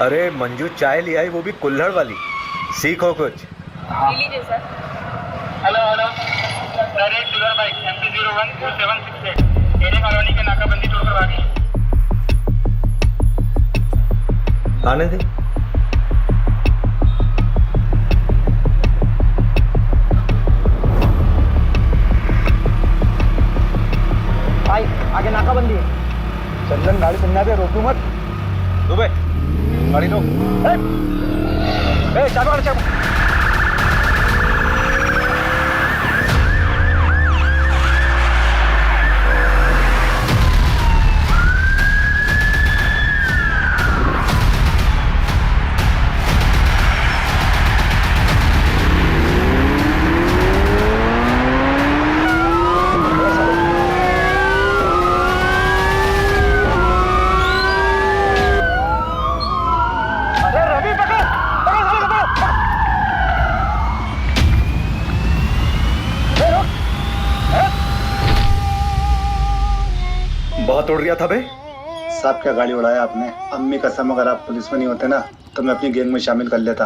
अरे मंजू चाय ले आई, वो भी कुल्हड़ वाली। सीखो कुछ। लीजिए सर। हेलो हेलो सर, एक डीलर बाइक MP014768 तेरे कॉलोनी के नाकाबंदी तोड़कर भागी। आने दे। भाई आगे नाकाबंदी है। चंदन गाड़ी सुनना दे, रोकू मत। दुबे गाड़ी लो। चाबी वाला चाबी। बहुत उड़ रहा था बे। साहब क्या गाड़ी उड़ाया आपने। अम्मी कसम, अगर आप पुलिस में नहीं होते ना तो मैं अपनी गैंग में शामिल कर लेता।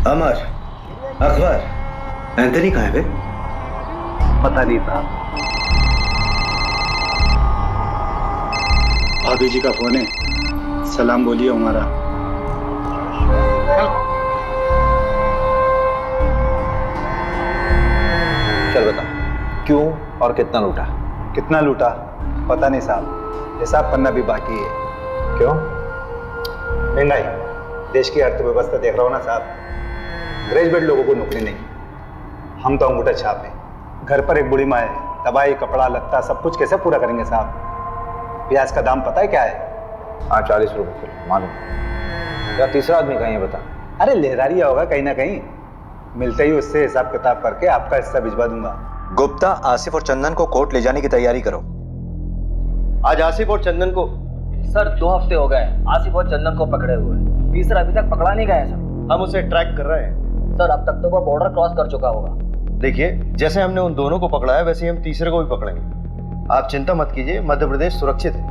अमर, अकबर, एंथनी कहाँ है बे? पता नहीं था। भाभी जी का फोन है, सलाम बोलिए हमारा। चल बता, क्यों और कितना लूटा? कितना लूटा पता नहीं साहब, हिसाब करना भी बाकी है। क्यों? महंगाई, देश की अर्थव्यवस्था देख रहा हो ना साहब। ग्रेजुएट लोगों को नौकरी नहीं, हम तो अंगूठा छाप है। घर पर एक बूढ़ी माँ है, दवाई कपड़ा लत्ता सब कुछ कैसे पूरा करेंगे साहब। प्याज का दाम पता है क्या है? हाँ 40 रुपए किलो, मालूम। या तीसरा आदमी कहीं है बता। अरे लहरारिया होगा कहीं ना कहीं। मिलते ही उससे हिसाब किताब करके आपका हिस्सा भिजवा दूंगा। गुप्ता, आसिफ और चंदन को कोर्ट ले जाने की तैयारी करो। आज आसिफ और चंदन को सर 2 हफ्ते हो गए आसिफ और चंदन को पकड़े हुए। तीसरा अभी तक पकड़ा नहीं गया सर। हम उसे ट्रैक कर रहे हैं। सर अब तक तो वो बॉर्डर क्रॉस कर चुका होगा। देखिए, जैसे हमने उन दोनों को पकड़ा है वैसे ही हम तीसरे को भी पकड़ेंगे। आप चिंता मत कीजिए, मध्य प्रदेश सुरक्षित है।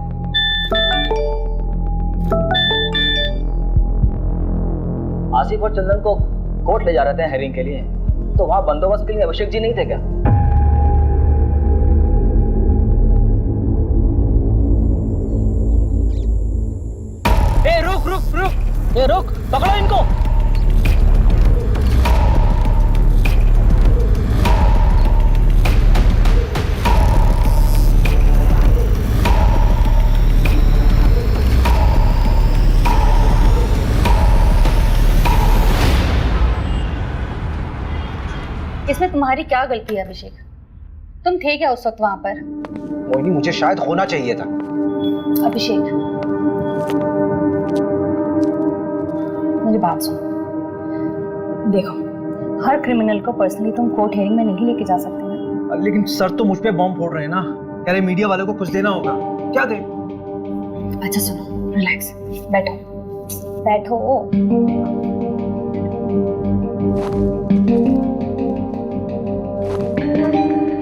आसिफ और चंदन को कोर्ट ले जा रहे थे हेयरिंग के लिए, तो वहां बंदोबस्त के लिए अभिषेक जी नहीं थे क्या? ए रुक रुक रुक, ए रुक, पकड़ो इनको। इसमें तुम्हारी क्या गलती है अभिषेक? तुम थे क्या उस वक्त वहां पर? मोहिनी, मुझे शायद होना चाहिए था। अभिषेक, मेरी बात सुनो। देखो, हर क्रिमिनल को पर्सनली तुम कोर्ट हियरिंग में नहीं लेके जा सकते ना। लेकिन सर तो मुझ पे बॉम्ब फोड़ रहे हैं ना। कह रहे मीडिया वालों को कुछ देना होगा। क्या दे? अच्छा सुनो, रिलैक्स, बैठो बैठो।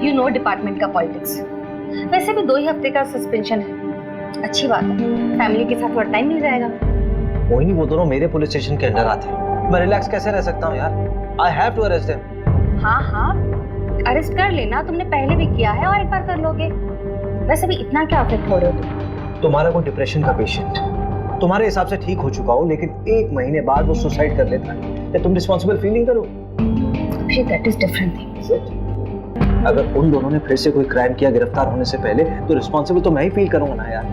यू नो डिपार्टमेंट का पॉलिटिक्स। वैसे भी 2 ही हफ्ते का सस्पेंशन है, अच्छी बात है। फैमिली के साथ थोड़ा टाइम मिल जाएगा। मोहिनी, वो दोनों मेरे पुलिस स्टेशन के अंडर आते हैं। मैं रिलैक्स कैसे रह सकता हूँ यार? I have to arrest them. हाँ हाँ, अरेस्ट कर लेना, तुमने पहले भी किया है और एक बार कर लोगे। वैसे भी इतना क्या अफेक्ट हो रहे हो तुम? तुम्हारा कोई डिप्रेशन का पेशेंट तुम्हारे हिसाब से ठीक हो चुका हो, लेकिन 1 महीने बाद वो सुसाइड कर लेता है, क्या तुम रिस्पॉन्सिबल फील नहीं करो? That is different thing. अगर उन दोनों ने फिर से कोई क्राइम किया गिरफ्तार होने से पहले, तो रिस्पॉन्सिबल तो मैं ही फील करूंगा ना यार।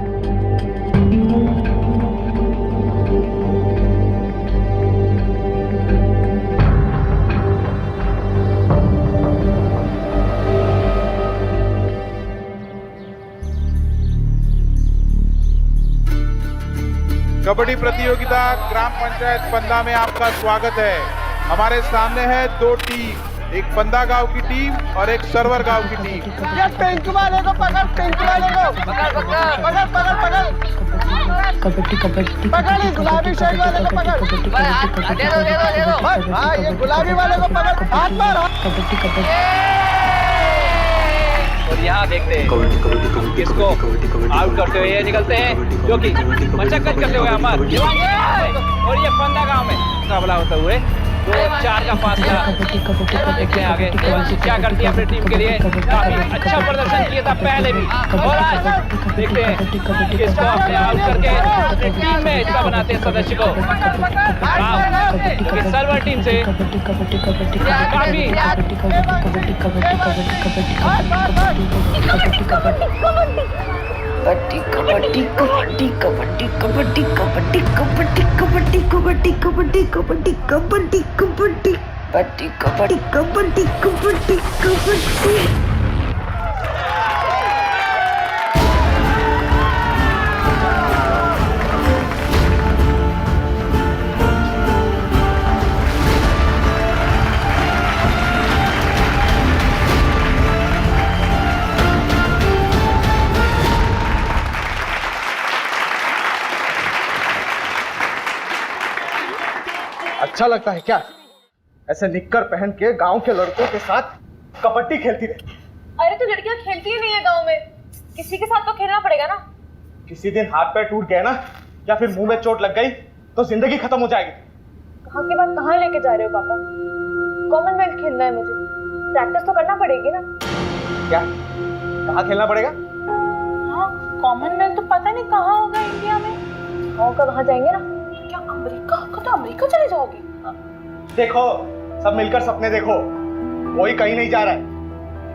कबड्डी प्रतियोगिता ग्राम पंचायत पंदा में आपका स्वागत है। हमारे सामने है 2 टीम, एक पंदा गांव की टीम और एक सरवर गांव की टीम। ये पिंक वाले को पकड़, पिंक वाले को पकड़ पकड़ पकड़ पकड़ पकड़ कबड्डी कबड्डी पकड़, इस गुलाबी शर्ट वाले को पकड़। हाँ, ये गुलाबी वाले को पकड़, हाथ मार। कबड्डी कबड्डी। और यहाँ देखते हैं किसको आउट करते हुए ये निकलते हैं, जो कि मशक्कत करते हुए अमर और ये फंदा गांव में मुकाबला होते हुए 2-4 का फासला। देखते हैं आगे देवांशी क्या करती है अपनी टीम के लिए। काफी अच्छा प्रदर्शन किया था पहले भी, और आज देखते हैं किसको अपने आउट करके अपनी टीम में इसका बनाते हैं सदस्य को। सर्वर टीम से काफी कबड्डी कबड्डी कबड्डी कबड्डी कबड्डी कबड्डी कबड्डी कबड्डी कबड्डी कबड्डी कबड्डी कबड्डी कबड्डी कबड्डी कबड्डी कबड्डी कबड्डी। अच्छा लगता है क्या ऐसे निक्कर पहन के गांव के लड़कों के साथ कबड्डी खेलती रहे? अरे तो लड़कियां खेलती ही नहीं है गांव में, किसी के साथ तो खेलना पड़ेगा ना। किसी दिन हाथ पैर टूट गए ना, या फिर मुंह में चोट लग गई तो जिंदगी खत्म हो जाएगी। कहाँ की बात कहाँ लेके जा रहे हो पापा? कॉमनवेल्थ खेलना है मुझे, प्रैक्टिस तो करना पड़ेगी ना। क्या कहाँ खेलना पड़ेगा? हाँ, कॉमनवेल्थ तो पता नहीं कहाँ होगा इंडिया में। गाँव का वहाँ जाएंगे ना। क्या अमेरिका का? तो अमेरिका चले जाओगे? देखो सब मिलकर सपने देखो, कोई कहीं नहीं जा रहा है,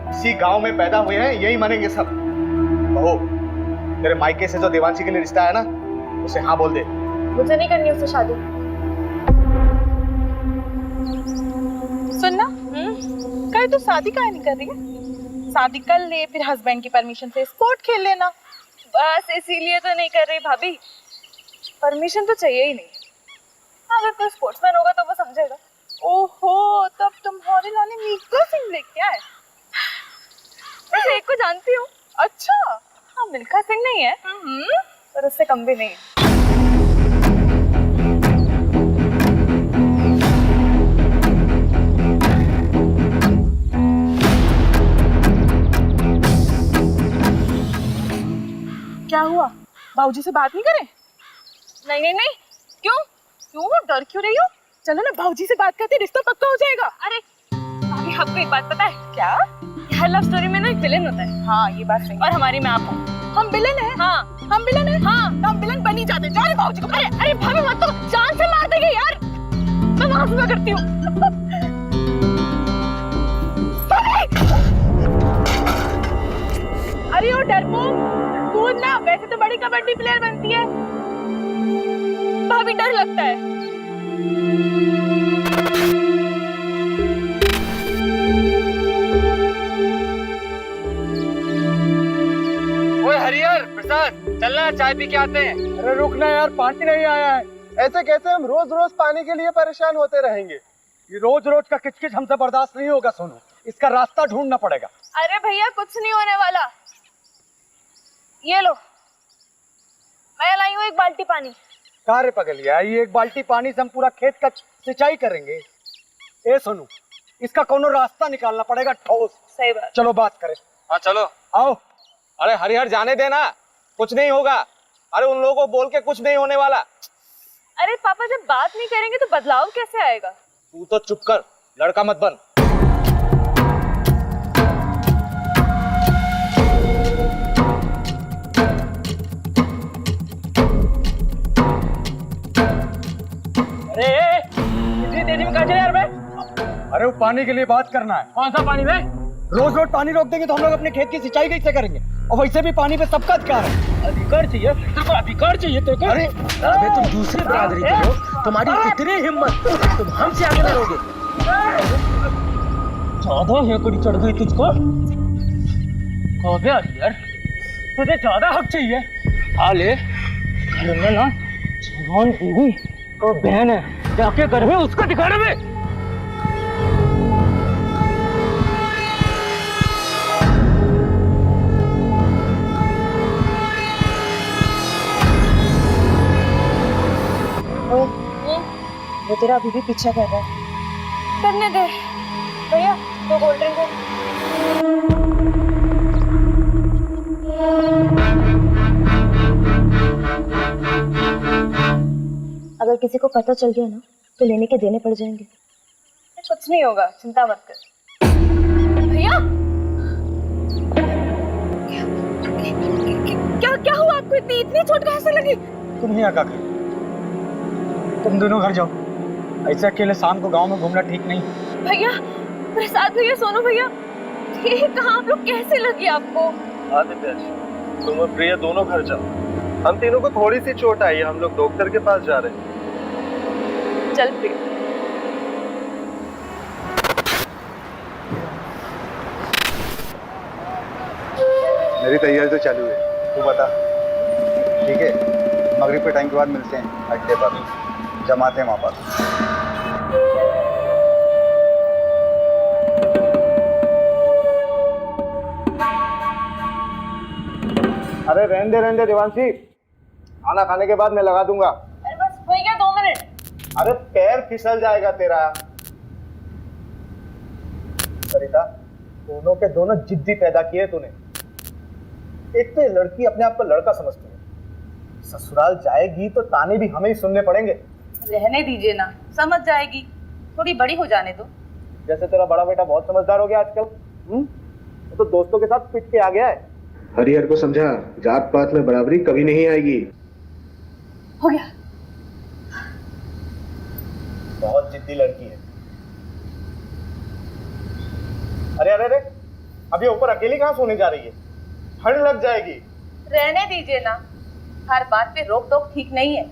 इसी गांव में पैदा हुए हैं, यही मानेंगे सब। बहू, तेरे मायके से जो देवांशी के लिए रिश्ता है ना, उसे हाँ बोल दे। मुझे नहीं करनी उससे शादी। सुनना, कल तू शादी काहे नहीं कर रही है? शादी कर ले, फिर हस्बैंड की परमिशन से स्पोर्ट खेल लेना। बस इसीलिए तो नहीं कर रही भाभी, परमिशन तो चाहिए ही नहीं। अगर कोई स्पोर्ट्समैन होगा तो वो समझेगा। ओहो, तब तुम्हारे लाने मिल्खा सिंह लेके आए। मैं एक को जानती हूँ। अच्छा, हाँ मिल्खा सिंह नहीं है, पर उससे कम भी नहीं है। क्या हुआ? बाबूजी से बात नहीं करें? नहीं, क्यों डर क्यों रही हो? चलो ना भाऊजी से बात करते, रिश्ता पक्का हो जाएगा। अरे भाभी, आपको एक बात पता है क्या? हर लव स्टोरी में ना एक विलेन होता है। हाँ ये बात सही। और हमारी में आप हो। हम विलेन हैं? हाँ हम विलेन हैं। हाँ तो हम विलेन बन ही जाते। जाओ भाऊजी को। अरे भाभी मत, तो जान से मार देंगे यार। मैं वहां सुना करती हूँ। अरे ओ डरपोक, कूद ना, वैसे तो बड़ी कबड्डी प्लेयर बनती है। भाभी डर लगता है। ओए हरिहर प्रसाद, चलना चाय पी के आते हैं। अरे रुकना यार, पानी नहीं आया है। ऐसे कैसे हम रोज रोज पानी के लिए परेशान होते रहेंगे? ये रोज रोज का किचकिच हमसे बर्दाश्त नहीं होगा सोनू, इसका रास्ता ढूंढना पड़ेगा। अरे भैया कुछ नहीं होने वाला, ये लो मैं लाई हूँ एक बाल्टी पानी। कार्य पगलिया, ये एक बाल्टी पानी से हम पूरा खेत का सिंचाई करेंगे? ए सोनू, इसका कोनो रास्ता निकालना पड़ेगा ठोस। सही बात। चलो बात करें। हाँ चलो आओ। अरे हरिहर जाने देना, कुछ नहीं होगा। अरे उन लोगों को बोल के कुछ नहीं होने वाला। अरे पापा जब बात नहीं करेंगे तो बदलाव कैसे आएगा? तू तो चुप कर, लड़का मत बन। इतनी तेजी में कहाँ चले यार? मैं अरे वो पानी के लिए बात करना है। कौन सा पानी में? रोज रोज पानी रोक देंगे तो हम लोग अपने खेत की सिंचाई कैसे करेंगे? और वैसे भी पानी पे सबका अधिकार है। अधिकार चाहिए तेरे को, अधिकार चाहिए तेरे को। अरे अबे तुम दूसरी बरादरी के हो, तुम्हारी इतनी हिम्मत, तुम हमसे आगे लड़ोगे? ज्यादा हेकड़ी चढ़ गई तुझको। यार तुझे ज्यादा हक चाहिए। हाले ना जवान बीवी तो बहन है, जाके घर में उसको दिखाने में। वो तेरा अभी भी पीछा कर रहा है। करने दे भैया, तो कोल्ड ड्रिंक अगर किसी को पता चल गया ना तो लेने के देने पड़ जाएंगे। कुछ नहीं होगा, चिंता मत कर। भैया क्या क्या हुआ आपको? इतनी चोट कहाँ से लगी? तुम ही आका कर, तुम दोनों घर जाओ। ऐसे अकेले शाम को गांव में घूमना ठीक नहीं। भैया, प्रसाद भैया, सोनू भैया, ये कहाँ आप लोग? कैसे लगी आपको? आदित्य, तुम और प्रिया दोनों घर जाओ। हम तीनों को थोड़ी सी चोट आई है, हम लोग डॉक्टर के पास जा रहे हैं। चल प्रिया। मेरी तैयारी तो चालू है, तू बता। ठीक है, मगरिब के टाइम के बाद मिलते हैं अड्डे पर, जमाते हैं वहाँ पर। अरे रहने दे देवांशी, खाना खाने के बाद मैं लगा दूंगा। अरे बस हो गया 2 मिनट। अरे पैर फिसल जाएगा तेरा। सरिता, दोनों के दोनों जिद्दी पैदा किए तूने। एक तो ये लड़की अपने आप को लड़का समझती है, ससुराल जाएगी तो ताने भी हमें ही सुनने पड़ेंगे। रहने दीजिए ना, समझ जाएगी, थोड़ी बड़ी हो जाने दो। जैसे तेरा बड़ा बेटा बहुत समझदार हो गया आजकल। वो तो दोस्तों के साथ पिट के आ गया है। हरिहर को समझा, जात पात में बराबरी कभी नहीं आएगी। हो गया। बहुत जिद्दी लड़की है। अरे अरे अरे, अब ये ऊपर अकेली कहाँ सोने जा रही है? ठंड लग जाएगी। रहने दीजिए ना, हर बात पे रोक टोक ठीक नहीं है।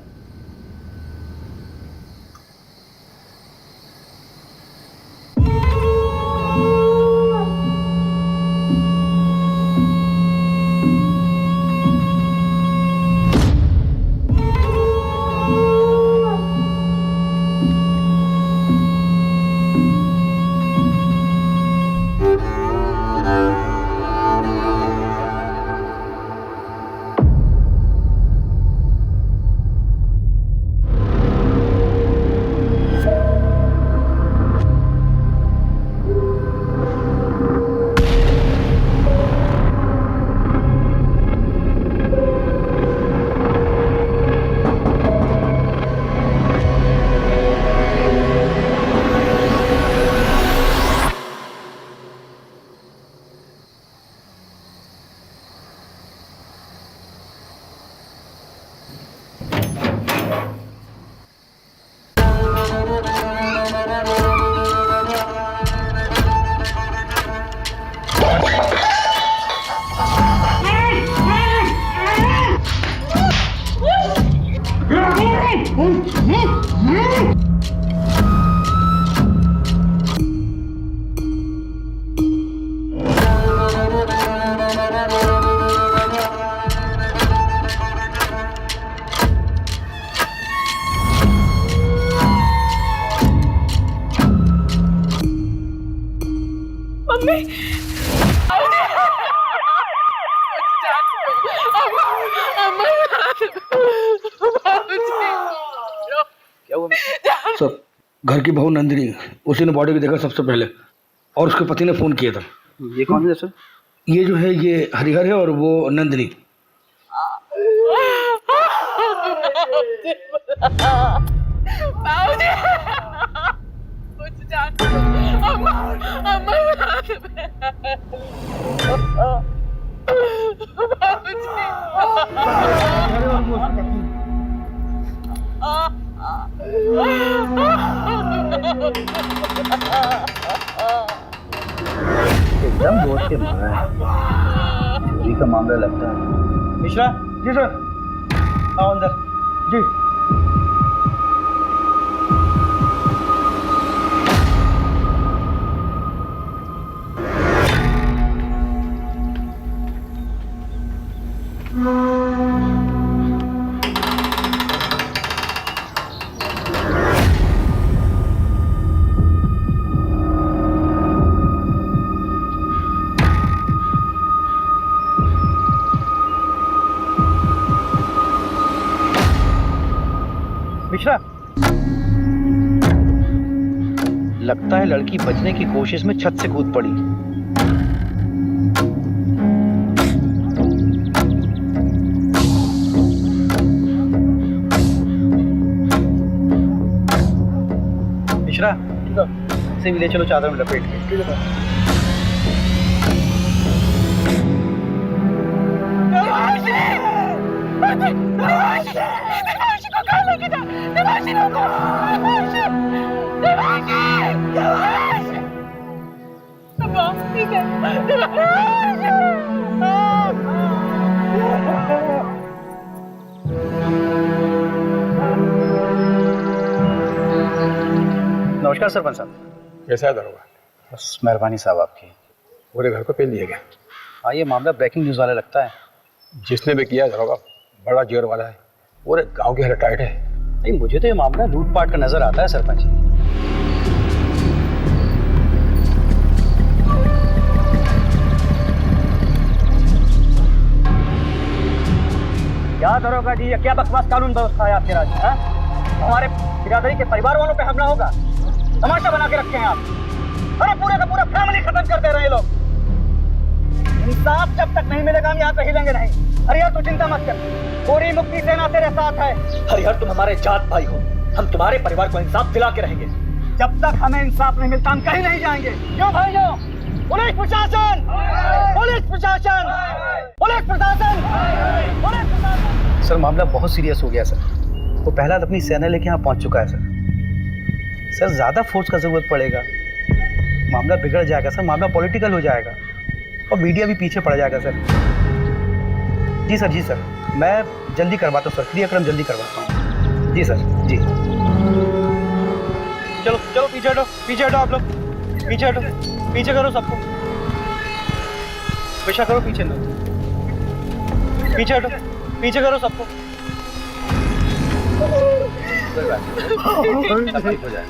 सर, घर की बहू नंदिनी, उसी ने बॉडी को देखा सबसे पहले और उसके पति ने फोन किया था। ये कौन है सर? ये जो है ये हरिहर है और वो नंदिनी। एकदम दोस्त के मारा है, चोरी का मामला लगता है। मिश्रा जी सर, आओ अंदर जी। मिश्रा, लगता है लड़की बचने की कोशिश में छत से कूद पड़ी। मिश्रा से भी ले चलो चादर में लपेट के। ठीक है नमस्कार सरपंच साहब। कैसा है दरोगा? बस मेहरबानी साहब आपकी। पूरे घर को पेल दिया गया। हाँ ये मामला ब्रेकिंग न्यूज़ वाला लगता है। जिसने भी किया दरोगा बड़ा जोर वाला है, पूरे गांव की हालत टाइट है। नहीं मुझे तो ये मामला लूटपाट का नजर आता है सरपंच जी। क्या दरोगा जी, ये क्या बकवास कानून व्यवस्था है आपके राज्य? हमारे बिरादरी के परिवार वालों पे हमला होगा, तमाशा बना के रखे हैं आप। अरे पूरे का पूरा फैमिली खत्म कर दे रहे हैं लोग। इंसाफ जब तक नहीं मिलेगा हम यहाँ पे हिलेंगे नहीं। हरिहर तू चिंता मत कर, पूरी मुक्ति सेना तेरे साथ है। हरिहर तुम हमारे जात भाई हो, हम तुम्हारे परिवार को इंसाफ दिला के रहेंगे। जब तक हमें इंसाफ नहीं मिलता हम कहीं नहीं जाएंगे। क्यों भाइयों? पुलिस प्रशासन, पुलिस प्रशासन, पुलिस प्रशासन, पुलिस प्रशासन। सर मामला बहुत सीरियस हो गया सर। वो पहला अपनी सेना लेके यहाँ पहुँच चुका है सर। सर ज़्यादा फोर्स का ज़रूरत पड़ेगा, मामला बिगड़ जाएगा सर, मामला पॉलिटिकल हो जाएगा और मीडिया भी पीछे पड़ जाएगा सर। जी सर, जी सर, मैं जल्दी करवाता हूँ सर, क्रियाक्रम जल्दी करवाता हूँ। जी सर, जी। चलो चलो पीछे हटो, पीछे हटो आप लोग, पीछे हटो, पीछे करो सबको, पेशा करो पीछे लो, पीछे हटो, पीछे करो सबको। हो जाए।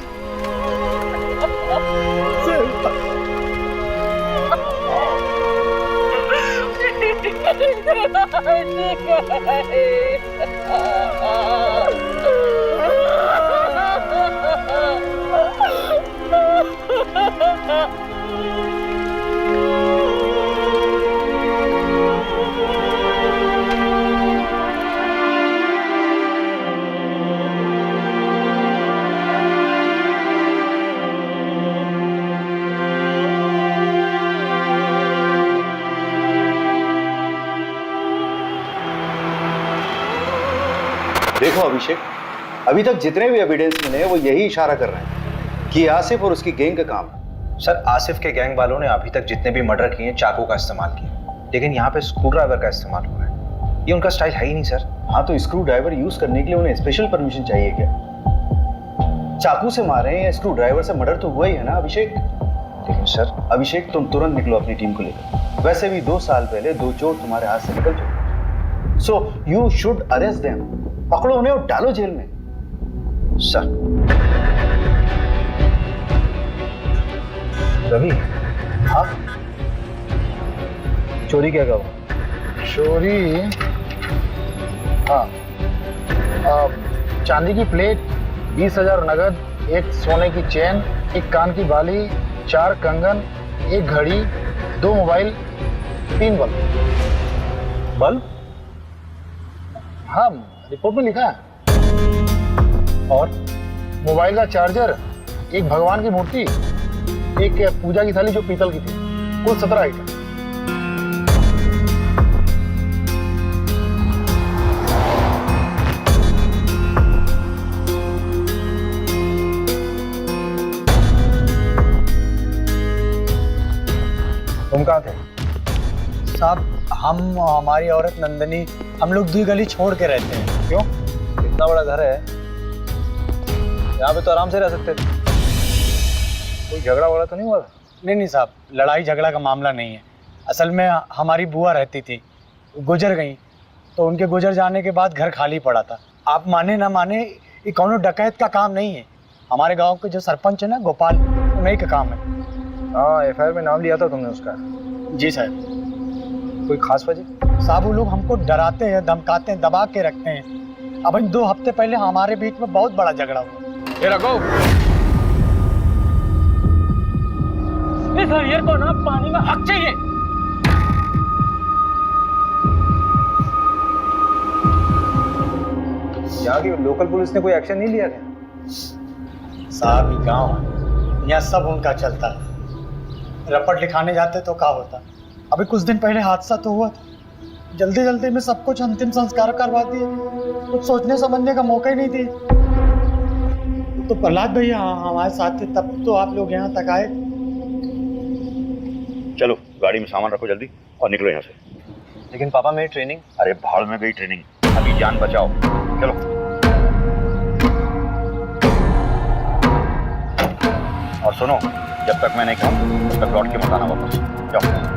देखो अभिषेक, अभी तक जितने भी एविडेंस मिले हैं वो यही इशारा कर रहे हैं कि आसिफ और उसकी गैंग का काम है। सर आसिफ के गैंग वालों ने अभी तक जितने भी मर्डर किए चाकू का इस्तेमाल किया, लेकिन यहाँ पे स्क्रू ड्राइवर का इस्तेमाल हुआ है। ये उनका स्टाइल है ही नहीं सर। हाँ तो स्क्रू ड्राइवर यूज करने के लिए उन्हें स्पेशल परमिशन चाहिए क्या? चाकू से मारे या स्क्रू ड्राइवर से मर्डर तो हुआ ही है ना अभिषेक? लेकिन सर अभिषेक तुम तुरंत निकलो अपनी टीम को लेकर। वैसे भी 2 साल पहले 2 चोर तुम्हारे हाथ से निकल चुके, so you should arrest them. पकड़ो उन्हें और डालो जेल में। सर रवि, हाँ चोरी क्या कहो? चोरी, हाँ, चांदी की प्लेट, 20,000 नगद, 1 सोने की चेन, 1 कान की बाली, 4 कंगन, 1 घड़ी, 2 मोबाइल, 3 बल्ब। बल्ब? हाँ रिपोर्ट में लिखा है। और मोबाइल का चार्जर, 1 भगवान की मूर्ति, 1 पूजा की थाली जो पीतल की थी, कुल 17 आइटम। तुम कहाँ थे? साहब हम, हमारी औरत नंदनी, हम लोग 2 गली छोड़ के रहते हैं। क्यों? इतना बड़ा घर है, यहाँ पे तो आराम से रह सकते थे। कोई झगड़ा वगड़ा तो नहीं हुआ? नहीं साहब, लड़ाई झगड़ा का मामला नहीं है। असल में हमारी बुआ रहती थी, गुजर गई, तो उनके गुजर जाने के बाद घर खाली पड़ा था। आप माने ना माने, ये कौनो डकैत का काम नहीं है। हमारे गांव के जो सरपंच है ना गोपाल, उन्हीं का काम है। हाँ एफआईआर में नाम लिया था तुमने उसका। जी साहब। कोई खास वजह? साहब वो लोग हमको डराते हैं, धमकाते हैं, दबा के रखते हैं। अब 2 हफ्ते पहले हमारे बीच में बहुत बड़ा झगड़ा हुआ। ये रखो। इस हरियर को ना पानी में हक चाहिए। यहाँ की लोकल पुलिस ने कोई एक्शन नहीं लिया क्या? साहब ये गाँव यहाँ सब उनका चलता है। रपट लिखाने जाते तो क्या होता। अभी कुछ दिन पहले हादसा तो हुआ, जल्दी जल्दी में सब कुछ अंतिम संस्कार करवा दिए, कुछ सोचने समझने का मौका ही नहीं दिए। तो प्रहलाद भैया हमारे साथ थे, तब तो आप लोग यहाँ तक आए। चलो गाड़ी में सामान रखो जल्दी और निकलो यहाँ से। लेकिन पापा मेरी ट्रेनिंग। अरे भाड़ में गई ट्रेनिंग, अभी जान बचाओ। चलो और सुनो, जब तक मैं नहीं कहूँ तब तक लौट के मत आना वापस। जाओ।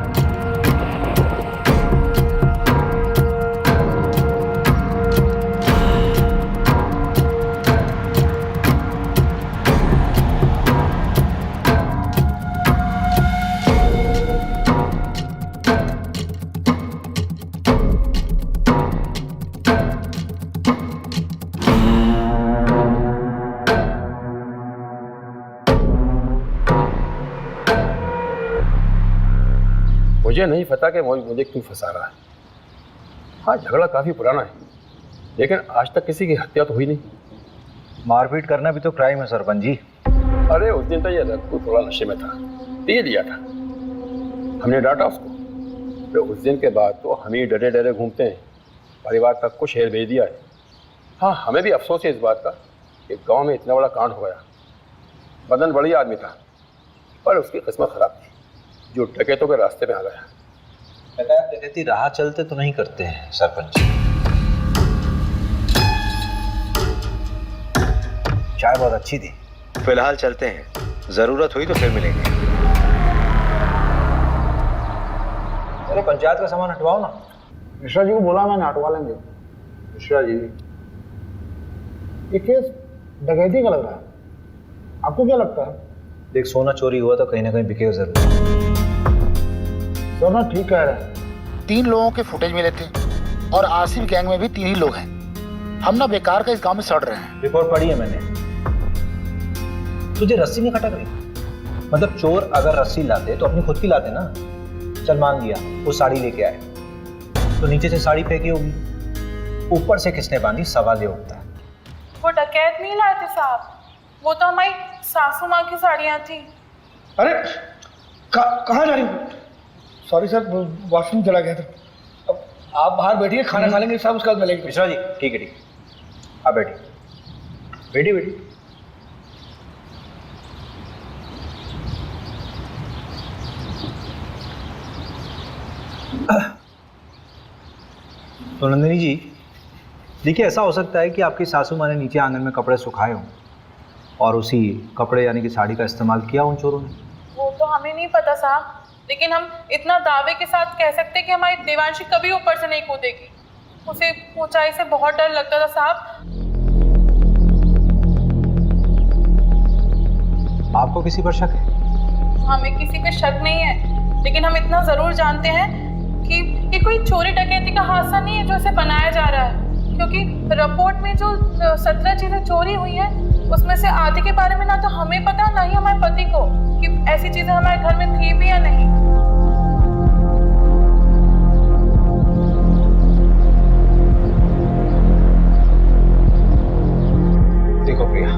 मुझे नहीं पता कि मुझे क्यों फंसा रहा है। हाँ, झगड़ा काफ़ी पुराना है, लेकिन आज तक किसी की हत्या तो हुई नहीं। मारपीट करना भी तो क्राइम है सरपंच जी। अरे उस दिन तो ये रघु थोड़ा नशे में था, पी लिया था, हमने डांटा उसको। तो उस दिन के बाद तो हम ही डरे डरे घूमते हैं, परिवार तक को शहर भेज दिया है। हाँ, हमें भी अफसोस है इस बात का कि गांव में इतना बड़ा कांड हो गया। बदन बढ़िया आदमी था, पर उसकी किस्मत खराब थी, जो डकैतों के रास्ते में आ गया। डकैती राह चलते तो नहीं करते हैं सरपंच जी। चाय बहुत अच्छी थी। फिलहाल चलते हैं, जरूरत हुई तो फिर मिलेंगे। अरे पंचायत का सामान हटवाओ ना। मिश्रा जी को बोला मैंने, हटवा लेंगे। मिश्रा जी, ये केस डकैती का लग रहा है, आपको क्या लगता है? देख, सोना चोरी हुआ तो कहीं ना कहीं बिकेगा जरूर। सोना ठीक कह रहे हैं। 3 लोगों के फुटेज मिले थे और आसिफ गैंग में भी 3 ही लोग हैं। हम ना बेकार का इस गांव में सड़ रहे हैं। रिपोर्ट पढ़ी है मैंने। तुझे रस्सी नहीं खटक रही? मतलब चोर अगर रस्सी लाते तो अपनी खुद की लाते ना। चल मान लिया वो साड़ी लेके आए, तो नीचे से साड़ी फेंकी होगी, ऊपर से किसने बांधी, सवाल ये उठता है। वो डकैत नहीं लाए थे साहब, वो तो हमारी सासू माँ की साड़ियाँ थी। अरे कहाँ जा रही हो? सॉरी सर, वॉशरूम चला गया था। अब आप बाहर बैठिए, खाना खा लेंगे सब, उसके बाद मिलेंगे। मिश्रा जी ठीक है, ठीक है, आप बैठिए। बैठी बैठी। तो नंदिनी जी देखिए, ऐसा हो सकता है कि आपकी सासू माँ ने नीचे आंगन में कपड़े सुखाए हों और उसी कपड़े यानी कि साड़ी का इस्तेमाल किया उन चोरों ने। वो तो हमें नहीं पता साहब, लेकिन हम इतना दावे के साथ कह सकते हैं कि हमारी देवांशी कभी ऊपर से नहीं कूदेगी। उसे ऊंचाई से बहुत डर लगता था साहब। आपको किसी पर शक है? हमें किसी पे शक नहीं है, लेकिन हम इतना जरूर जानते हैं कि ये कोई चोरी डकैती का हादसा नहीं है जो इसे बनाया जा रहा है, क्योंकि रिपोर्ट में जो 17 चीजें चोरी हुई हैं उसमें से आधे के बारे में ना तो हमें पता ना ही हमारे पति को कि ऐसी चीजें हमारे घर में थी भी या नहीं। देखो प्रिया,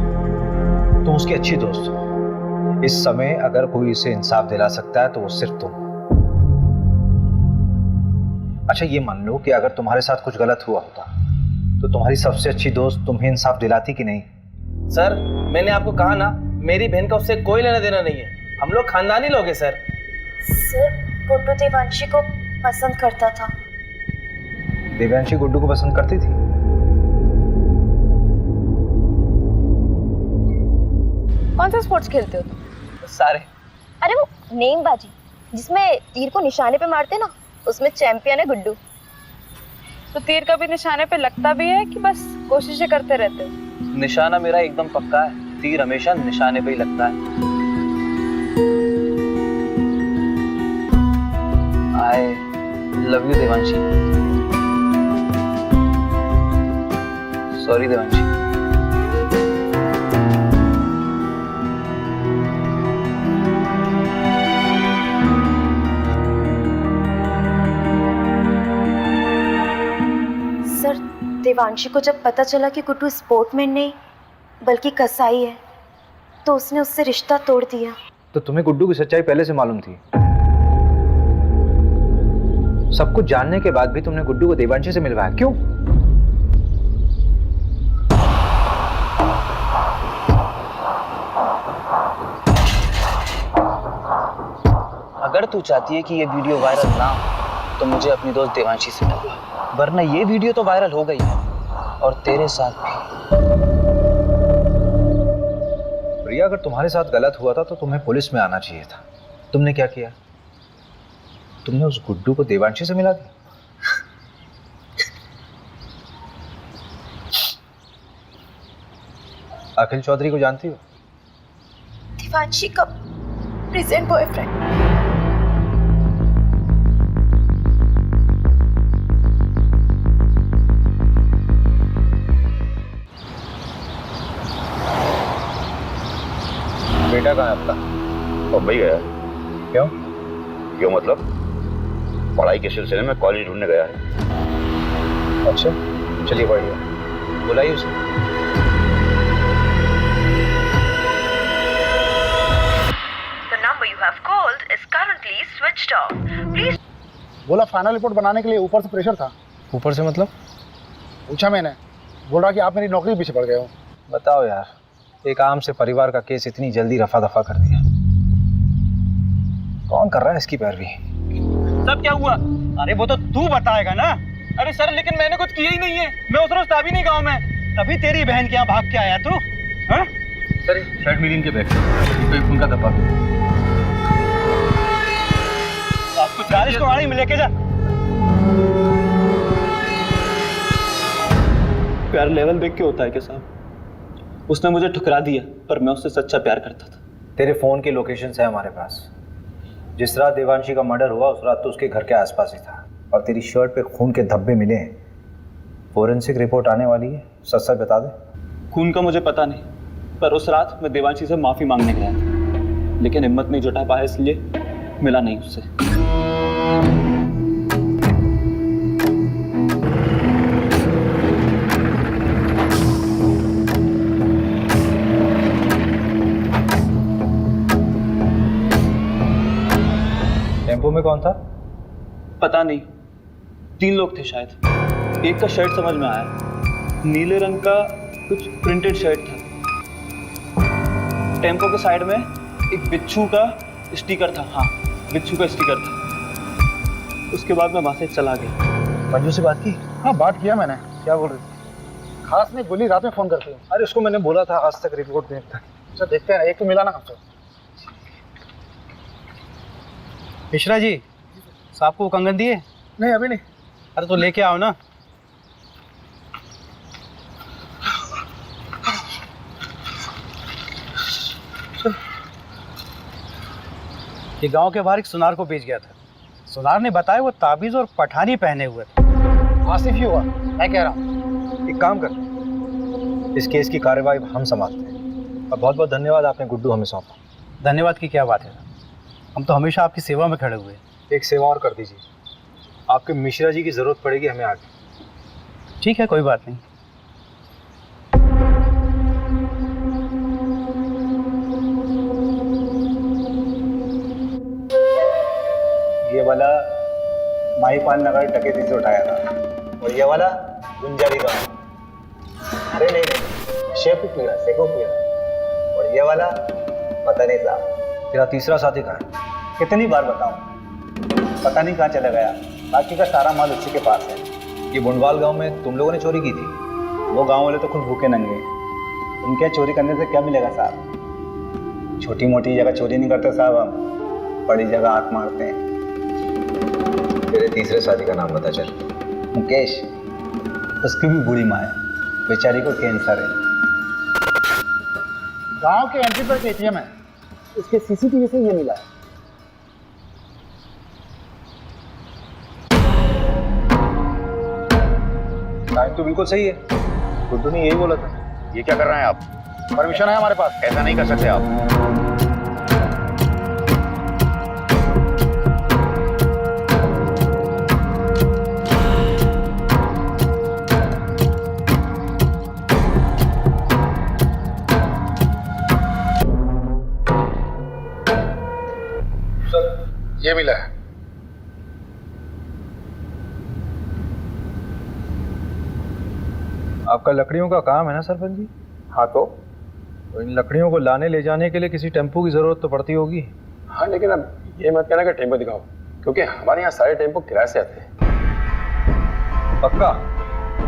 तुम उसकी अच्छी दोस्त हो। इस समय अगर कोई इसे इंसाफ दिला सकता है तो वो सिर्फ तुम। अच्छा ये मान लो कि अगर तुम्हारे साथ कुछ गलत हुआ होता तो तुम्हारी सबसे अच्छी दोस्त तुम्हें इंसाफ दिलाती कि नहीं? सर मैंने आपको कहा ना, मेरी बहन का उससे कोई लेना देना नहीं है, हम लोग खानदानी लोग हैं। सर गुड्डू देवांशी को पसंद करता था। देवांशी गुड्डू को पसंद करती थी? कौन सा स्पोर्ट्स खेलते हो तुम? सारे। अरे वो नेमबाजी जिसमें तीर को निशाने पे मारते ना, उसमें चैंपियन है गुड्डू। तो तीर कभी निशाने पे लगता भी है कि बस कोशिशें करते रहते हो? निशाना मेरा एकदम पक्का है, तीर हमेशा निशाने पे ही लगता है। I love you Devanshi. Sorry Devanshi. Devanshi को जब पता चला कि गुड्डू स्पोर्टमैन नहीं बल्कि कसाई है, तो उसने उससे रिश्ता तोड़ दिया। तो तुम्हें गुड्डू की सच्चाई पहले से मालूम थी? सब कुछ जानने के बाद भी तुमने गुड्डू को देवांशी से मिलवाया, क्यों? अगर तू चाहती है कि ये वीडियो वायरल ना हो तो मुझे अपनी दोस्त देवांशी से मिलवा, वरना ये वीडियो तो वायरल हो गई है और तेरे साथ भी। प्रिया, अगर तुम्हारे साथ गलत हुआ था तो तुम्हें पुलिस में आना चाहिए था। तुमने क्या किया? तुमने उस गुड्डू को देवांशी से मिला दिया। अखिल चौधरी को जानती हो? देवांशी का प्रेजेंट बॉयफ्रेंड। बेटा कहाँ है आपका? मुंबई गया है। क्यों? क्यों मतलब पढ़ाई के सिलसिले में कॉलेज ढूंढने गया है। अच्छा, चलिए बढ़िया, बुलाइए उसे। The number you have called is currently switched off. Please. बोला फाइनल रिपोर्ट बनाने के लिए ऊपर से प्रेशर था। ऊपर से मतलब? पूछा मैंने, बोल रहा कि आप मेरी नौकरी पीछे पड़ गए हो। बताओ यार, एक आम से परिवार का केस इतनी जल्दी रफा दफा कर दिया। कौन कर रहा है इसकी पैरवी? सब क्या हुआ? अरे वो तो तू बताएगा ना। अरे सर, लेकिन मैंने कुछ किया ही नहीं है। मैं उस रोज था भी नहीं गाँव में, तभी तेरी बहन के यहाँ भाग के आया तू। हाँ? सर शर्ट मिली इनके बैग कोई खून का धब्बा। आपको 40 को गाड़ी में लेके जा। प्यार लेवल देख के होता है क्या साहब? उसने मुझे ठुकरा दिया, पर मैं उससे सच्चा प्यार करता था। तेरे फोन की लोकेशंस है हमारे पास। जिस रात देवांशी का मर्डर हुआ उस रात तो उसके घर के आसपास ही था, और तेरी शर्ट पे खून के धब्बे मिले हैं। फोरेंसिक रिपोर्ट आने वाली है, सच सच बता दे। खून का मुझे पता नहीं, पर उस रात मैं देवांशी से माफी मांगने गया था, लेकिन हिम्मत नहीं जुटा पाया, इसलिए मिला नहीं उससे। टेम्पो में कौन था? पता नहीं, 3 लोग थे शायद। एक का शर्ट समझ में आया, नीले रंग का कुछ प्रिंटेड शर्ट था। टेम्पो के साइड में एक बिच्छू का स्टिकर था। हाँ, बिच्छू का स्टिकर था। उसके बाद मैं वहां से चला गया। मंजू से बात की? हाँ, बात किया मैंने। क्या बोल रही? खास नहीं बोली, रात में फोन करती हूँ। अरे उसको मैंने बोला था आज तक रिपोर्ट देखता। अच्छा देखते हैं, एक तो मिला ना हमसे। मिश्रा जी, साहब को कंगन दिए? नहीं, अभी नहीं। अरे तो लेके आओ ना। ये गांव के बाहर एक सुनार को बेच गया था। सुनार ने बताया वो ताबीज और पठानी पहने हुए थे। आसिफ ही हुआ, मैं कह रहा हूँ। एक काम कर, इस केस की कार्यवाही हम संभालते हैं। और बहुत बहुत धन्यवाद, आपने गुड्डू हमें सौंपा। धन्यवाद की क्या बात है, हम तो हमेशा आपकी सेवा में खड़े हुए। एक सेवा और कर दीजिए, आपके मिश्रा जी की जरूरत पड़ेगी हमें आगे। ठीक है, कोई बात नहीं। ये वाला माहीपाल नगर डकैती से उठाया था, और ये वाला गुंजारी गांव। अरे नहीं नहीं, शेखुपुरा। और ये वाला पता नहीं साहब। तेरा तीसरा साथी कहाँ है? कितनी बार बताऊं, पता नहीं कहाँ चला गया। बाकी का सारा माल उसी के पास है। ये बुंडवाल गांव में तुम लोगों ने चोरी की थी? वो गांव वाले तो खुद भूखे नंगे, उनके चोरी करने से क्या मिलेगा साहब? छोटी मोटी जगह चोरी नहीं करते साहब, हम बड़ी जगह हाथ मारते हैं। तेरे तीसरे साथी का नाम बता चल। मुकेश, उसकी भी बुरी माँ है, बेचारी को कैंसर है। गांव के एंट्री पर एटीएम है, उसके सीसीटीवी से ये मिला है। टाइम तो बिल्कुल सही है, गुड्डू ने यही बोला था। ये क्या कर रहे हैं आप? परमिशन है हमारे पास। ऐसा नहीं कर सकते आप। ये मिला है। आपका लकड़ियों का काम है ना सरपंच जी? हाँ तो इन लकड़ियों को लाने ले जाने के लिए किसी टेम्पो की जरूरत तो पड़ती होगी। हाँ, लेकिन अब ये मत कहना कि टेम्पो दिखाओ, क्योंकि हमारे यहाँ सारे टेम्पो किराए से आते हैं। पक्का?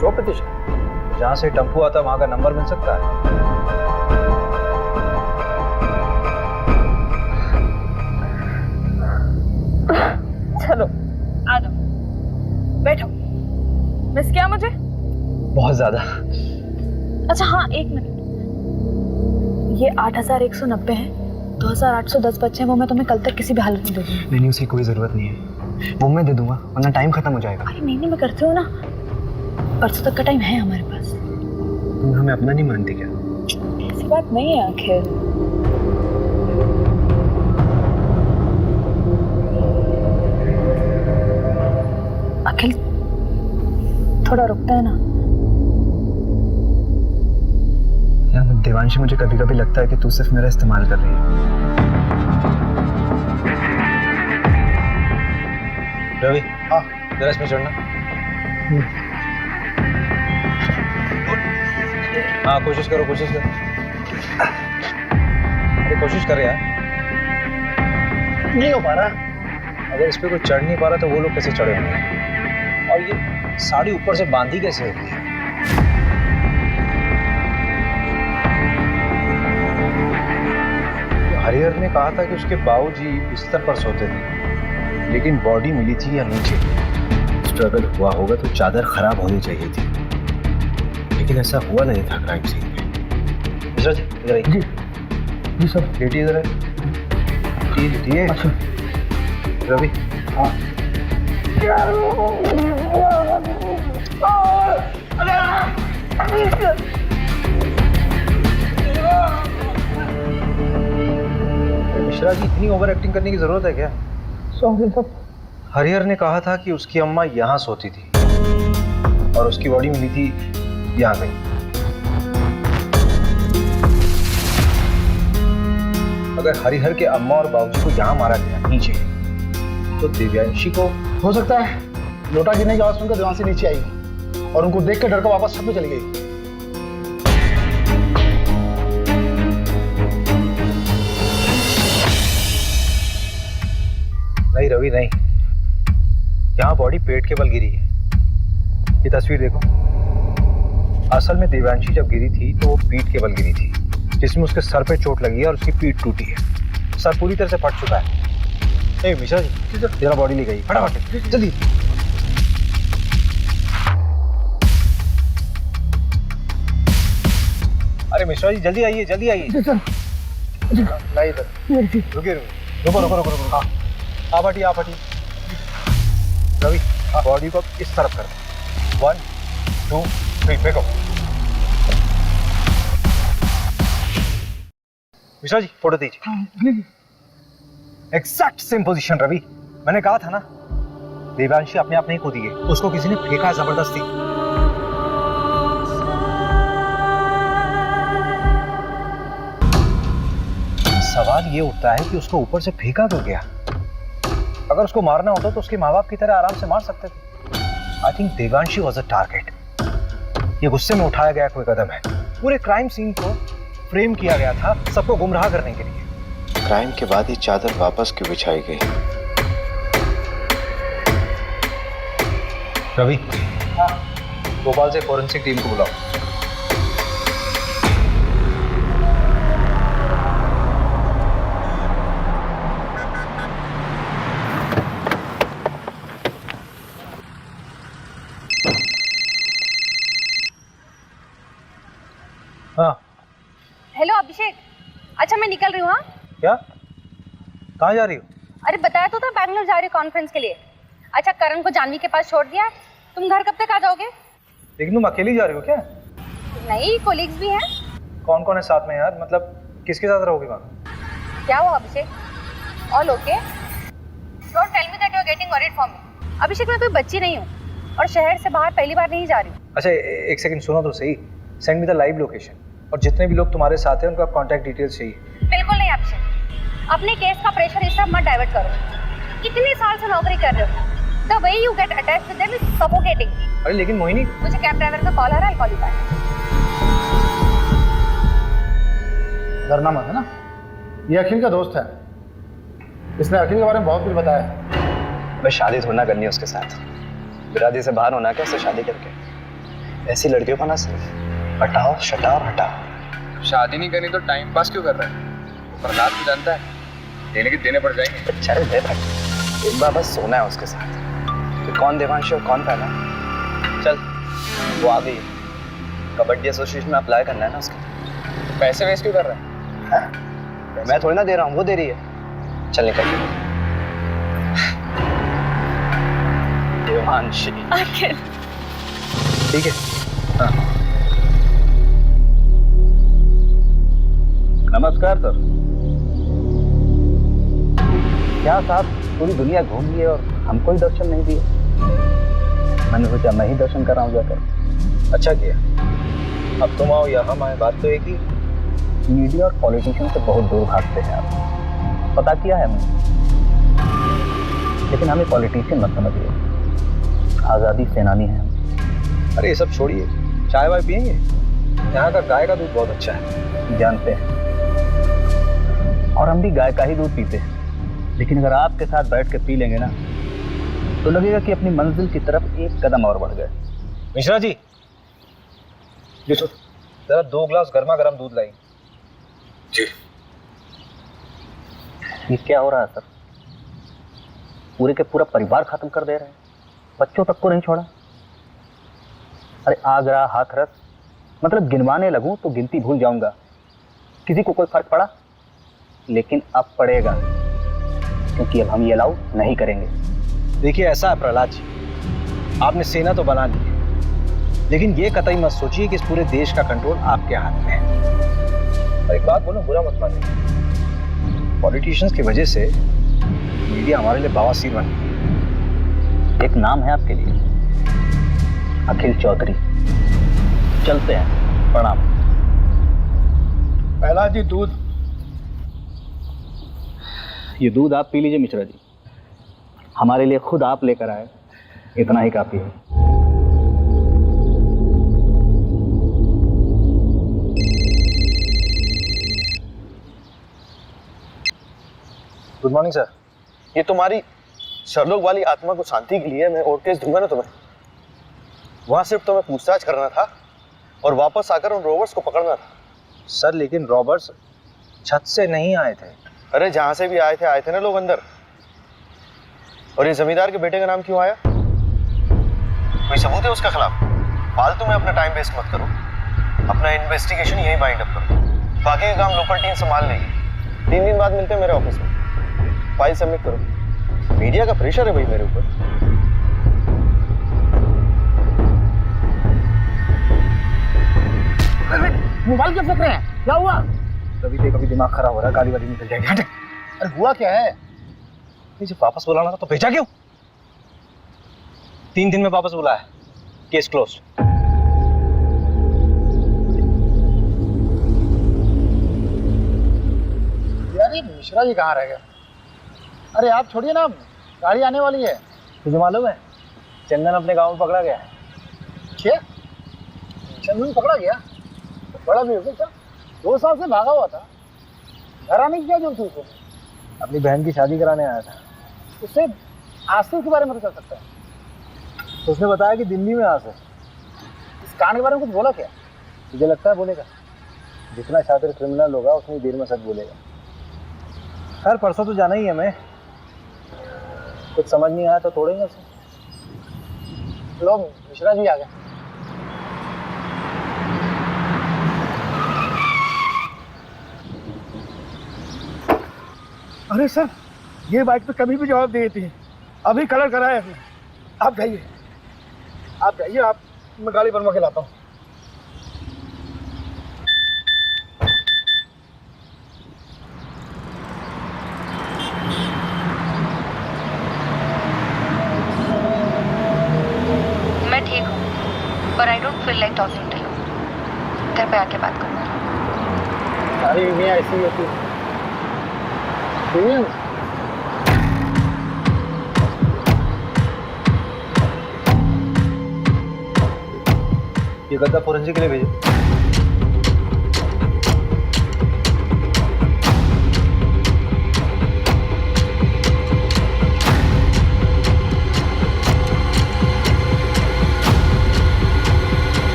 100%। जहाँ से टेम्पो आता है वहाँ का नंबर मिल सकता है? चलो आ जाओ, बैठो। मिस किया मुझे? बहुत ज्यादा। अच्छा हाँ, एक मिनट। ये 8190 है, 2810 बच्चे हैं, वो मैं तुम्हें कल तक किसी भी हालत में दे दूंगी। नहीं, उसकी कोई जरूरत नहीं है, वो मैं दे दूंगा, वरना टाइम खत्म हो जाएगा। अरे नहीं, मैं करती हूँ ना, परसों तक का टाइम है हमारे पास। तुम हमें अपना नहीं मानती क्या? ऐसी बात नहीं है आखिर। अखिल थोड़ा रुकता है ना? यार देवांशी, मुझे कभी कभी लगता है कि तू सिर्फ मेरा इस्तेमाल कर रही है। रवि, हाँ जरा इसमें चढ़ना। हाँ कोशिश करो, कोशिश करो। अरे कोशिश कर यार। नहीं हो पा रहा। अगर इस पे कोई चढ़ नहीं पा रहा तो वो लोग कैसे चढ़े होंगे? और ये साड़ी ऊपर से बांधी कैसे होती है? हरिहर ने कहा था कि उसके बाबूजी बिस्तर पर सोते थे, लेकिन बॉडी मिली थी या नीचे। स्ट्रगल हुआ होगा तो चादर खराब होनी चाहिए थी, लेकिन ऐसा हुआ नहीं था क्राइम सीन में। मिश्रा जी इधर आइए। जी जी सर। लेटिए इधर है। लेटिए। अच्छा रवि। हाँ मिश्रा जी, इतनी ओवर एक्टिंग करने की जरूरत है क्या? Sorry sir. हरिहर ने कहा था कि उसकी अम्मा यहाँ सोती थी और उसकी बॉडी मिली थी यहाँ पे। अगर हरिहर के अम्मा और बाबूजी को यहाँ मारा गया नीचे, तो दिव्यांशी को हो सकता है लोटा गिरने की आवाज सुनकर देवांशी नीचे आई और उनको देख के डर कर वापस छत में चली गई। नहीं रवि नहीं, यहाँ बॉडी पेट के बल गिरी है। ये तस्वीर देखो। असल में देवांशी जब गिरी थी तो वो पीठ के बल गिरी थी, जिसमें उसके सर पे चोट लगी है और उसकी पीठ टूटी है। सर पूरी तरह से फट चुका है। मिश्रा जी जरा बॉडी ले गई, फटाफट जल्दी। अरे मिश्रा जी जल्दी आइए, जल्दी आइए। नहीं इधर रुकिए, रुको रुको रुको रुको। हाँ आप हटिए, आप हटिए। रवि बॉडी को इस तरफ कर। 1 2 3 फेंको। मिश्रा जी फोटो दीजिए। एग्जैक्ट सेम पोजीशन रवि, मैंने कहा था ना, देवांशी अपने आप नहीं कूदी है, उसको किसी ने फेंका जबरदस्ती। सवाल ये उठता है कि उसको ऊपर से फेंका क्यों गया? अगर उसको मारना होता तो उसके माँ बाप की तरह आराम से मार सकते थे। I think Devanshi was a target. ये गुस्से में उठाया गया कोई कदम है। पूरे क्राइम सीन को फ्रेम किया गया था सबको गुमराह करने के लिए। क्राइम के बाद ये चादर वापस क्यों बिछाई गई? रवि, भोपाल से फॉरेंसिक टीम को बुलाओ। हाँ हेलो अभिषेक, अच्छा मैं निकल रही हूँ। हाँ क्या? कहाँ जा रही हो? अरे बताया तो था बैंगलोर जा रही हूँ कॉन्फ्रेंस के लिए। अच्छा करण को जानवी के पास छोड़ दिया, तुम घर कब तक आ जाओगे? लेकिन तुम अकेली जा रही हो क्या? नहीं, कोलिग्स भी हैं। कौन कौन है साथ में यार? मतलब किसके साथ रहोगे वहाँ? क्या हुआ Abhishek? All okay? Don't tell me that you are getting worried for me. Abhishek मैं कोई बच्ची नहीं हूँ और शहर से बाहर पहली बार नहीं जा रही हूँ। अच्छा एक सेकंड सुनो तो सही। Send me the live location और जितने भी लोग तुम्हारे साथ हैं उनका कांटेक्ट डिटेल्स चाहिए। बिल्कुल नहीं अभिषेक, अपने केस का प्रेशर इस तरफ मत डाइवर्ट करो। इतने साल से नौकरी कर रहे हो, the way you get attached with them is suffocating. अरे लेकिन मोहिनी, मुझे कैब ड्राइवर का कॉल आ रहा है, I'll call you back. डरना मत है ना, ये अखिल का दोस्त है, इसने अखिल के बारे में बहुत कुछ बताया है। मैं शादी थोड़ा करनी है उसके साथ, बिरादरी से बाहर होना क्या उससे शादी करके। ऐसी लड़कियों को ना सिर्फ हटाओ शटाओ हटाओ। शादी नहीं करनी तो टाइम पास क्यों कर रहा है? वो प्रहलाद भी जानता है, देने के देने पड़ जाएंगे। चल दे भाई, एक बार बस सोना है उसके साथ। तो कौन देवांशी और कौन पहला? चल वो आ गई, कबड्डी एसोसिएशन में अप्लाई करना है ना उसके। पैसे वेस्ट क्यों कर रहा है? मैं थोड़ी ना दे रहा हूँ, वो दे रही है। चल निकल। देवांशी ठीक है। हाँ। नमस्कार सर। क्या साहब पूरी दुनिया घूम लिए और हमको ही दर्शन नहीं दिए? मैंने सोचा मैं ही दर्शन कर रहा हूँ जाकर। अच्छा किया। अब तुम आओ या हम आए, बात तो एक ही। मीडिया और पॉलिटिशियन से बहुत दूर भागते हैं आप, पता किया है मैंने। लेकिन हमें पॉलिटिशियन मत समझिए, आज़ादी सेनानी हैं हम। अरे ये सब छोड़िए, चाय वाय पियेंगे? यहाँ का गाय का दूध बहुत अच्छा है। जानते हैं, और हम भी गाय का ही दूध पीते हैं। लेकिन अगर आपके साथ बैठ के पी लेंगे ना, तो लगेगा कि अपनी मंजिल की तरफ एक कदम और बढ़ गए। मिश्रा जी, जरा 2 ग्लास गर्मा गर्म दूध लाई। जी। ये क्या हो रहा है सर? पूरे के पूरा परिवार खत्म कर दे रहे हैं, बच्चों तक को नहीं छोड़ा। अरे आगरा हाथरस, मतलब गिनवाने लगूं तो गिनती भूल जाऊंगा। किसी को कोई फर्क पड़ा? लेकिन अब पड़ेगा, क्योंकि अब हम ये अलाउ नहीं करेंगे। देखिए ऐसा है प्रहलाद जी, आपने सेना तो बना ली है, लेकिन ये कतई मत सोचिए कि इस पूरे देश का कंट्रोल आपके हाथ में है। और एक बात बोलूं, बुरा मत मानिए, पॉलिटिशियंस की वजह से मीडिया हमारे लिए बवासीर बन गई। एक नाम है आपके लिए, अखिल चौधरी। चलते हैं, प्रणाम। पहला जी दूध। ये दूध आप पी लीजिए मिश्रा जी, हमारे लिए खुद आप लेकर आए, इतना ही काफी है। Good morning sir. ये तुम्हारी सरलोक वाली आत्मा को शांति के लिए मैं और केस दूंगा ना तुम्हें। वहां सिर्फ तुम्हें पूछताछ करना था और वापस आकर उन रोबर्ट्स को पकड़ना था। सर लेकिन रॉबर्ट्स छत से नहीं आए थे। अरे जहां से भी आए थे ना लोग अंदर। और ये जमींदार के बेटे का नाम क्यों आया? कोई सबूत है उसके खिलाफ? फालतू में अपना टाइम वेस्ट मत करो, अपना इन्वेस्टिगेशन यहीं बाइंड अप करो। बाकी का काम लोकल टीम संभाल लेगी। 3 दिन बाद मिलते हैं मेरे ऑफिस में, फाइल सबमिट करो। मीडिया का प्रेशर है भाई मेरे ऊपर। मोबाइल क्यों फेंक रहे हैं? क्या हुआ? कभी दिमाग खराब हो रहा है, गाली वाली निकल जाएगी। हटे। अरे हुआ क्या है? जब वापस बुलाना था तो भेजा क्यों? 3 दिन में वापस बुलाया, केस क्लोज। यार ये मिश्रा जी कहाँ रह गए? अरे आप छोड़िए ना, गाड़ी आने वाली है। तुझे मालूम है चंदन अपने गांव में पकड़ा गया है। क्या? चंदन पकड़ा गया? बड़ा भी हो गया क्या? 2 साल से भागा हुआ था, घर आने की क्या जरूरत थी उसको? अपनी बहन की शादी कराने आया था। उससे आसिफ के बारे में कर सकता है। तो उसने बताया कि दिल्ली में आसिफ। इस कांड के बारे में कुछ बोला क्या? तुझे लगता है बोलेगा? जितना शातिर क्रिमिनल होगा उतनी देर में सच बोलेगा। खैर परसों तो जाना ही है हमें, कुछ समझ नहीं आया तो तोड़ेंगे उसे। लो मिश्रा जी आ गए। अरे सर, ये बाइक तो कभी भी जवाब दे देती है। अभी कलर कराया है। आप जाइए, आप मैं गाड़ी बनवा के लाता हूँ। मैं ठीक हूँ, पर I don't feel like talking to you. घर पे आके बात करूँ। सारी बीवियाँ ऐसी होती हैं। ये गद्दा फोरेंसिक के लिए भेजो।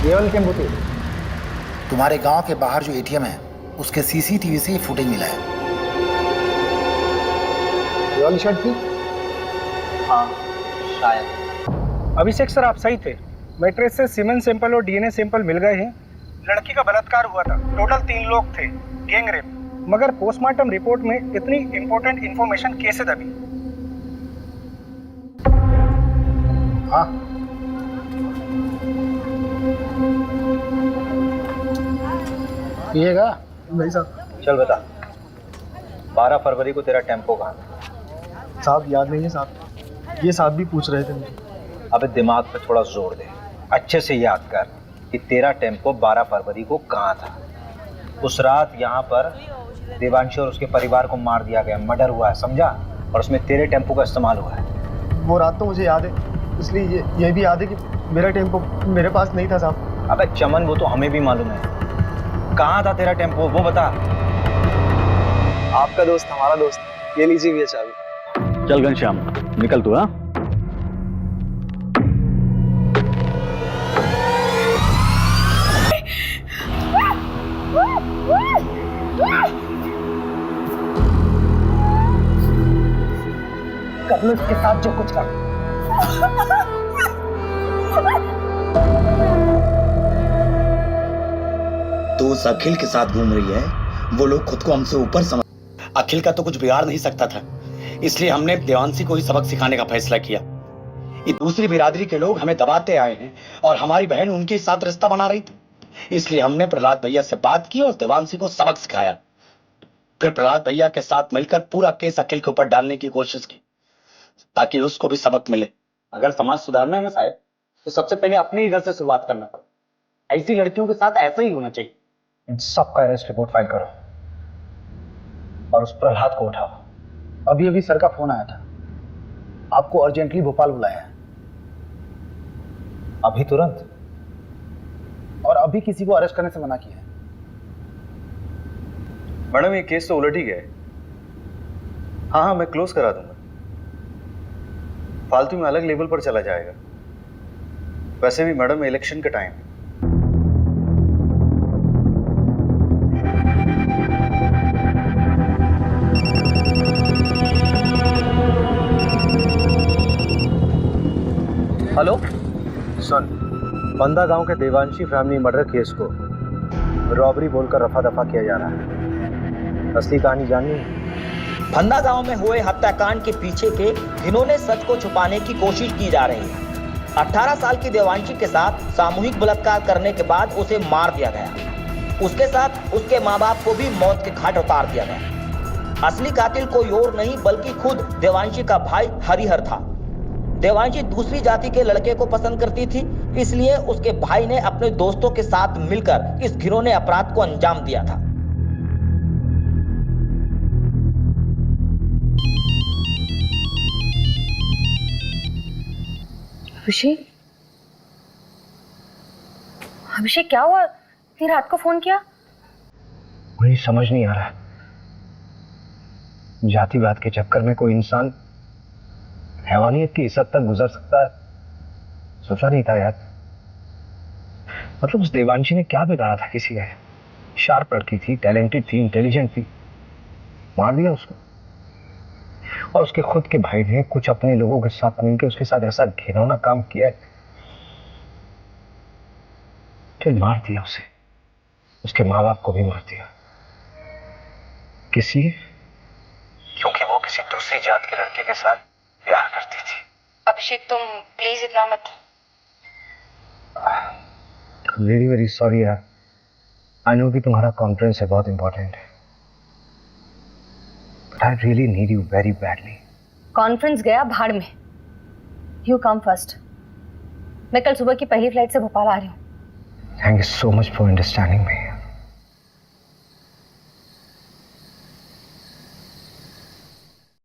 ये वाली टेम्पो थी। तुम्हारे गांव के बाहर जो एटीएम है उसके सीसीटीवी से ये फुटेज मिला है। ये वाली शर्ट थी? हाँ शायद। अभिषेक सर, आप सही थे। मैट्रेस से सीमेंट सैंपल और डीएनए सैंपल मिल गए हैं। लड़की का बलात्कार हुआ था। टोटल 3 लोग थे, गैंग रेप। मगर पोस्टमार्टम रिपोर्ट में इतनी इंपॉर्टेंट इंफॉर्मेशन कैसे दबी? हाँ, पिएगा? नहीं साहब। चल बता, 12 फरवरी को तेरा टेम्पो कहाँ था? साहब याद नहीं है साहब, ये साहब भी पूछ रहे थे मुझे। अबे दिमाग पे थोड़ा जोर दे, अच्छे से याद कर कि तेरा टेम्पो 12 फरवरी को कहाँ था। उस रात यहाँ पर देवांशी और उसके परिवार को मार दिया गया, मर्डर हुआ है, समझा? और उसमें तेरे टेम्पो का इस्तेमाल हुआ है। वो रात तो मुझे याद है, इसलिए ये भी याद है कि मेरा टेम्पो मेरे पास नहीं था साहब। अबे चमन, वो तो हमें भी मालूम है। कहाँ था तेरा टेम्पो, वो बता। आपका दोस्त हमारा दोस्त, ये लीजिए भैया चाबी। चल घनश्याम, निकल तू। हाँ, कर लो इसके साथ जो कुछ कर। तो उस अखिल के साथ घूम रही है, वो लोग खुद को हमसे ऊपर समझ। अखिल का तो कुछ बिगाड़ नहीं सकता था, इसलिए हमने देवांशी को ही सबक सिखाने का फैसला किया। ये दूसरी बिरादरी के लोग हमें दबाते आए हैं और हमारी बहन उनके साथ रिश्ता बना रही थी, इसलिए हमने प्रहलाद भैया से बात की और देवांशी को सबक सिखाया। फिर प्रहलाद भैया के साथ मिलकर पूरा केस अखिल के ऊपर डालने की कोशिश की ताकि उसको भी सबक मिले। अगर समाज सुधारना है ना साहब, तो सबसे पहले अपने ही घर से शुरुआत करना पड़ेगा। ऐसी लड़कियों के साथ ऐसा ही होना चाहिए। इन सबका अरेस्ट रिपोर्ट फाइल करो और उस प्रहलाद को उठाओ। अभी अभी सर का फोन आया था, आपको अर्जेंटली भोपाल बुलाया है। अभी तुरंत? और अभी किसी को अरेस्ट करने से मना किया है। मैडम, ये केस तो उलट ही गया है। हाँ, मैं क्लोज करा दूंगा। फालतू में अलग लेवल पर चला जाएगा। वैसे भी मैडम, इलेक्शन का टाइम है। हेलो सुन, बंदा गांव के देवांशी फैमिली मर्डर केस को रॉबरी बोलकर रफा दफा किया जा रहा है। असली कहानी जाननी है? फंदा गांव में हुए हत्याकांड के पीछे के घिनौने सच को छुपाने की कोशिश की जा रही है। 18 साल की देवांशी के साथ सामूहिक बलात्कार करने के बाद उसे मार दिया गया। उसके साथ उसके माँ बाप को भी मौत के घाट उतार दिया गया। असली कातिल कोई और नहीं बल्कि खुद देवांशी का भाई हरिहर था। देवांशी दूसरी जाति के लड़के को पसंद करती थी, इसलिए उसके भाई ने अपने दोस्तों के साथ मिलकर इस घिनौने अपराध को अंजाम दिया था। अभिषेक, अभिषेक क्या हुआ? इतनी रात को फोन किया? मुझे समझ नहीं आ रहा, जातिवाद के चक्कर में कोई इंसान हैवानियत की इस हद तक गुजर सकता है, सोचा नहीं था यार। मतलब उस देवांशी ने क्या बिगाड़ा था किसी का? शार्प लड़की थी, टैलेंटेड थी, इंटेलिजेंट थी, मार दिया उसको। और उसके खुद के भाई ने कुछ अपने लोगों के साथ मिलकर उसके साथ ऐसा घिनौना काम किया है, फिर मार दिया उसे। उसके माँ बाप को भी मार दिया। किसी क्योंकि वो किसी दूसरी जात के लड़के के साथ प्यार करती थी। अभिषेक, तुम प्लीज इतना मत। वेरी वेरी सॉरी यार। आई नो कि तुम्हारा कॉन्फ्रेंस है, बहुत इंपॉर्टेंट है, but I really need you very badly. Conference गया भाड़ में। You come first. मैं कल सुबह की पहली फ्लाइट से भोपाल आ रही हूँ। Thank you so much for understanding me.